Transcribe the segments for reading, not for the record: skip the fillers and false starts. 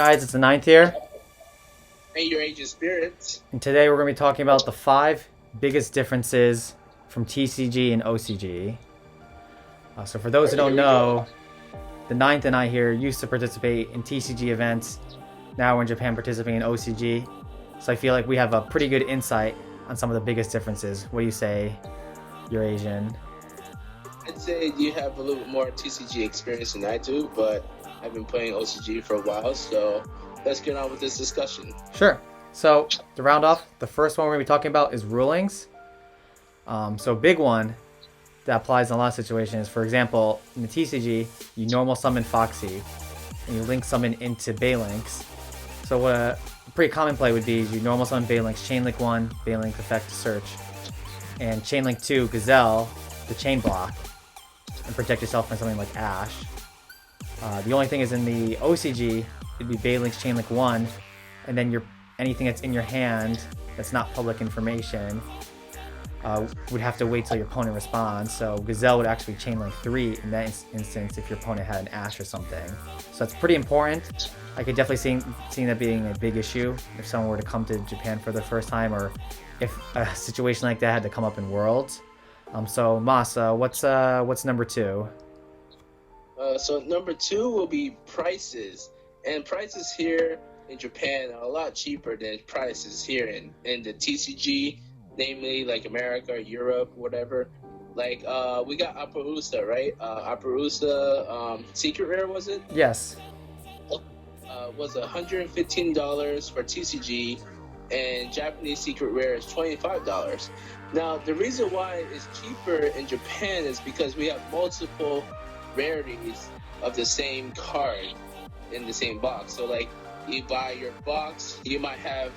guys, it's the ninth here, And your age of spirits. and today we're going to be talking about the 5 biggest differences from TCG and OCG. So for those who don't know, the ninth and I here used to participate in TCG events. Now we're in Japan participating in OCG. So I feel like we have a pretty good insight on some of the biggest differences. What do you say, you're Asian? I'd say you have a little bit more TCG experience than I do, but I've been playing OCG for a while, so let's get on with this discussion. Sure. So to round off, the first one we're going to be talking about is rulings. So a big one that applies in a lot of situations. For example, in the TCG, you normal summon Foxy, and you link summon into Banlist. So what a pretty common play would be is you normal summon Banlist, Chainlink 1, Banlist effect to search, and Chainlink 2, Gazelle, the chain block, and protect yourself from something like Ash. The only thing is in the OCG, it'd be Banlist, Chainlink 1, and then anything that's in your hand that's not public information would have to wait till your opponent responds. So Gazelle would actually Chainlink 3 in that instance if your opponent had an Ash or something. So that's pretty important. I could definitely see that being a big issue if someone were to come to Japan for the first time, or if a situation like that had to come up in Worlds. So Mas, what's number 2? So number 2 will be prices, and prices here in Japan are a lot cheaper than prices here in the TCG, namely like America, Europe, whatever. Like we got Appaloosa, right? Appaloosa Secret Rare, was it? Yes. Was $115 for TCG, and Japanese Secret Rare is $25. Now, the reason why it's cheaper in Japan is because we have multiple rarities of the same card in the same box. So, like, you buy your box, you might have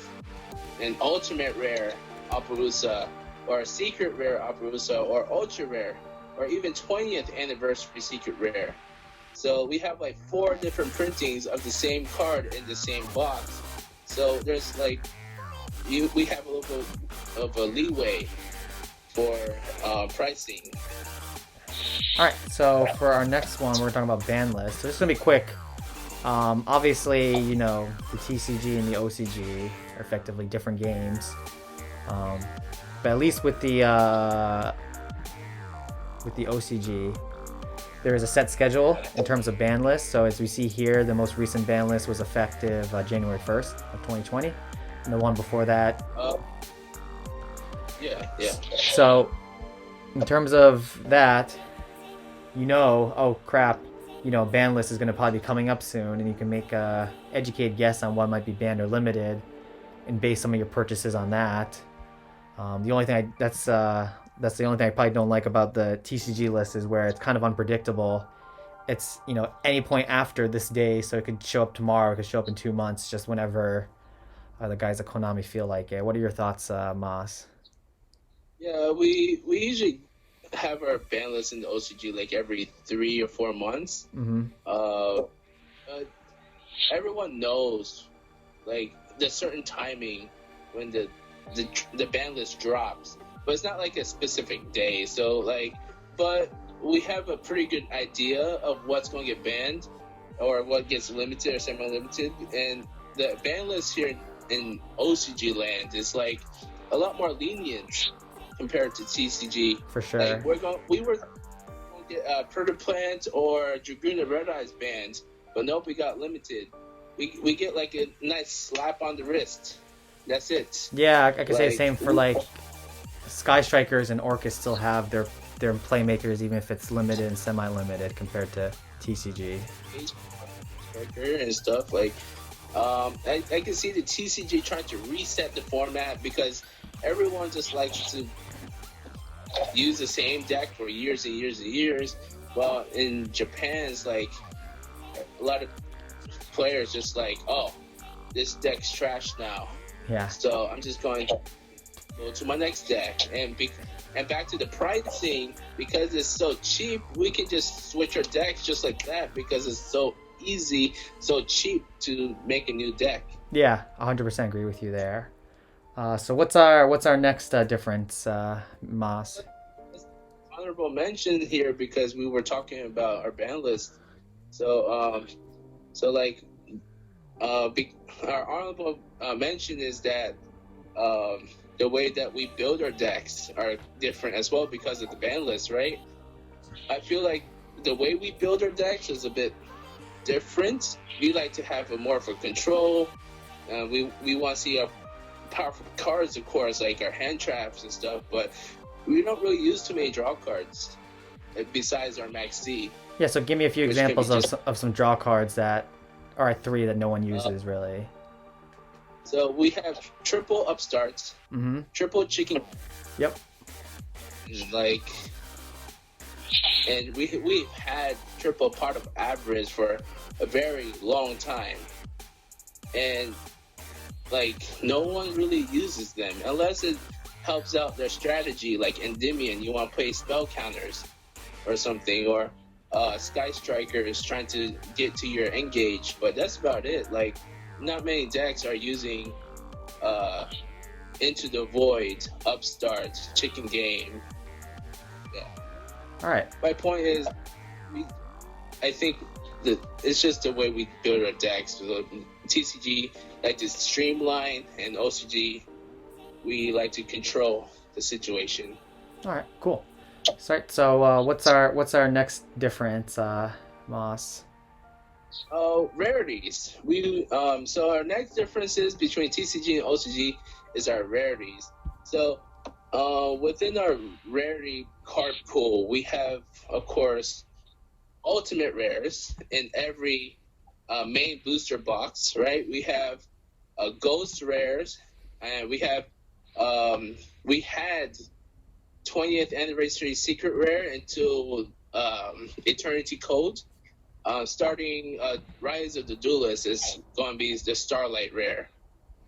an ultimate rare Appaloosa, or a secret rare Appaloosa, or ultra rare, or even 20th anniversary secret rare. So we have like 4 different printings of the same card in the same box. So there's like, we have a little bit of a leeway for pricing. All right, so for our next one, we're talking about Banlist. So this is gonna be quick. Obviously, you know, the TCG and the OCG are effectively different games, but at least with the OCG, there is a set schedule in terms of ban lists. So as we see here, the most recent ban list was effective January 1st of 2020, and the one before that. Yeah. So in terms of that, oh crap, ban list is going to probably be coming up soon, and you can make a educated guess on what might be banned or limited, and base some of your purchases on that. The only thing that's the only thing I probably don't like about the TCG list is where it's kind of unpredictable. It's, any point after this day, so it could show up tomorrow, it could show up in 2 months, just whenever the guys at Konami feel like it. What are your thoughts, Mas? Yeah, we usually have our ban list in the OCG like every 3 or 4 months. Mm-hmm. Everyone knows like the certain timing when the ban list drops, but it's not like a specific day. So but we have a pretty good idea of what's going to get banned or what gets limited or semi-limited. And the ban list here in OCG land is like a lot more lenient compared to TCG. For sure. Like we were going to get Plant or Dragoon Red Eyes banned, but nope, we got limited. We get like a nice slap on the wrist. That's it. Yeah, I could say the same for like Sky Strikers, and Orcus still have their playmakers, even if it's limited and semi-limited compared to TCG. Striker and stuff like. I can see the TCG trying to reset the format because everyone just likes to use the same deck for years and years and years. Well, in Japan, it's like a lot of players just like, oh, this deck's trash now. Yeah. So I'm just going to go to my next deck, and back to the pricing, because it's so cheap. We can just switch our decks just like that because it's so easy, so cheap to make a new deck. Yeah, 100% agree with you there. So what's our next difference, Mas? Honorable mention here because we were talking about our ban list. So like our honorable mention is that the way that we build our decks are different as well because of the ban list, right? I feel like the way we build our decks is a bit different. We like to have a more of a control. We want to see our powerful cards, of course, like our hand traps and stuff, but we don't really use too many draw cards besides our Max D. Yeah, so give me a few examples of some draw cards that are 3 that no one uses, really. So we have triple upstarts, triple chicken. Yep. Like, and we've had triple part of average for a very long time, and like no one really uses them unless it helps out their strategy. Like Endymion, you want to play spell counters or something, or Sky Striker is trying to get to your engage, but that's about it. Like, not many decks are using Into the Void, Upstart, Chicken Game. Yeah. All right. My point is, I think that it's just the way we build our decks. So TCG like to streamline, and OCG we like to control the situation. All right. Cool. So what's our next difference, Moss? Rarities. So our next differences between TCG and OCG is our rarities. So within our rarity card pool, we have, of course, ultimate rares in every main booster box, right? We have ghost rares, and we had 20th anniversary secret rare until Eternity Code. Starting Rise of the Duelist is going to be the Starlight rare.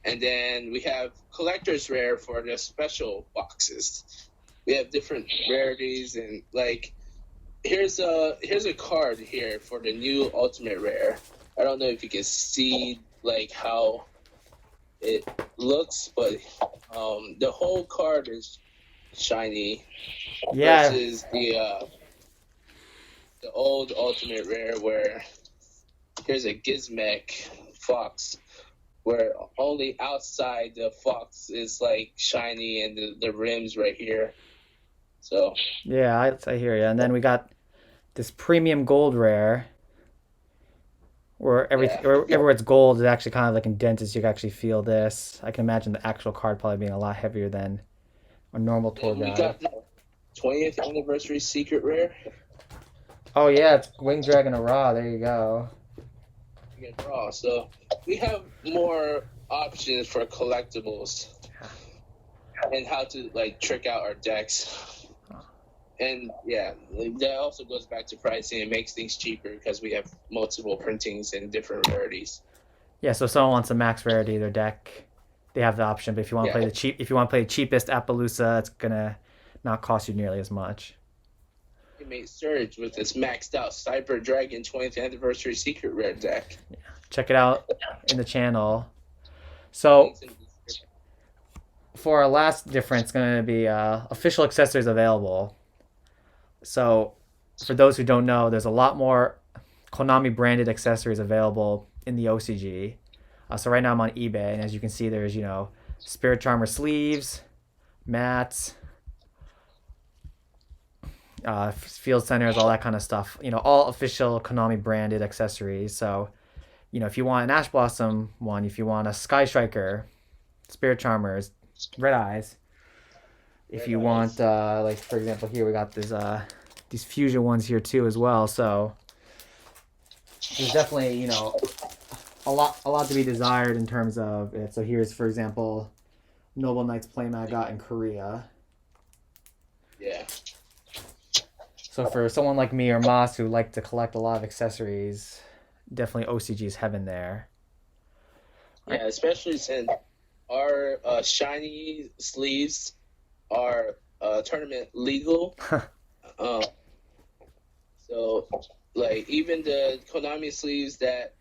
And then we have collector's rare for the special boxes. We have different rarities, and like here's a card here for the new ultimate rare. I don't know if you can see like how it looks, but the whole card is shiny. Yeah. Versus the old ultimate rare where here's a Gizmek Fox, where only outside the Fox is like shiny and the rims right here. So yeah, I hear you. And then we got this premium gold rare, where everywhere it's gold is actually kind of like indented, so you can actually feel this. I can imagine the actual card probably being a lot heavier than a normal tour guide. We got the 20th anniversary secret rare. Oh yeah, it's Winged Dragon Ra. There you go. Raw. So we have more options for collectibles and how to like trick out our decks. And yeah, that also goes back to pricing. It makes things cheaper because we have multiple printings and different rarities. Yeah, so if someone wants a max rarity of their deck, they have the option. But if you want to play the cheapest Appaloosa, it's gonna not cost you nearly as much. It made Surge with this maxed out Cyber Dragon 20th anniversary secret rare deck. Yeah. Check it out in the channel. So for our last difference, it's going to be official accessories available. So for those who don't know, there's a lot more Konami branded accessories available in the OCG. So right now I'm on eBay, and as you can see, there's Spirit Charmer sleeves, mats, field centers, all that kind of stuff. All official Konami branded accessories. So, if you want an Ash Blossom one, if you want a Sky Striker, Spirit Charmers, Red Eyes. If you want, like for example, here we got these fusion ones here too as well. So there's definitely a lot to be desired in terms of it. So here's, for example, Noble Knights playmat I got in Korea. Yeah. So for someone like me or Moss who like to collect a lot of accessories, definitely OCG is heaven there. Yeah, especially since our shiny sleeves are tournament legal. So, like, even the Konami sleeves that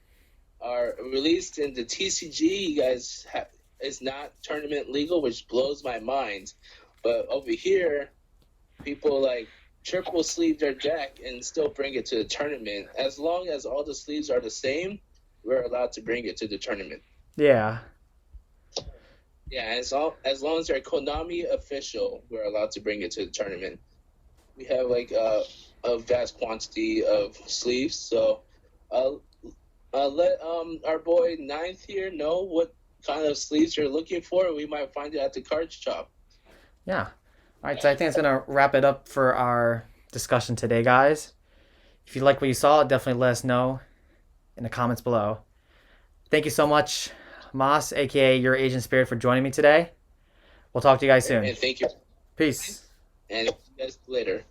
are released in the TCG, you guys is not tournament legal, which blows my mind. But over here, people like triple sleeve their deck and still bring it to the tournament. As long as all the sleeves are the same, we're allowed to bring it to the tournament. Yeah. Yeah, as long as they're Konami official, we're allowed to bring it to the tournament. We have like a vast quantity of sleeves, so let our boy Ninth here know what kind of sleeves you're looking for. We might find it at the card shop. Yeah. All right, so I think it's going to wrap it up for our discussion today, guys. If you like what you saw, definitely let us know in the comments below. Thank you so much, Moss, aka your Agent Spirit, for joining me today. We'll talk to you guys soon. And thank you. Peace. And see you guys later.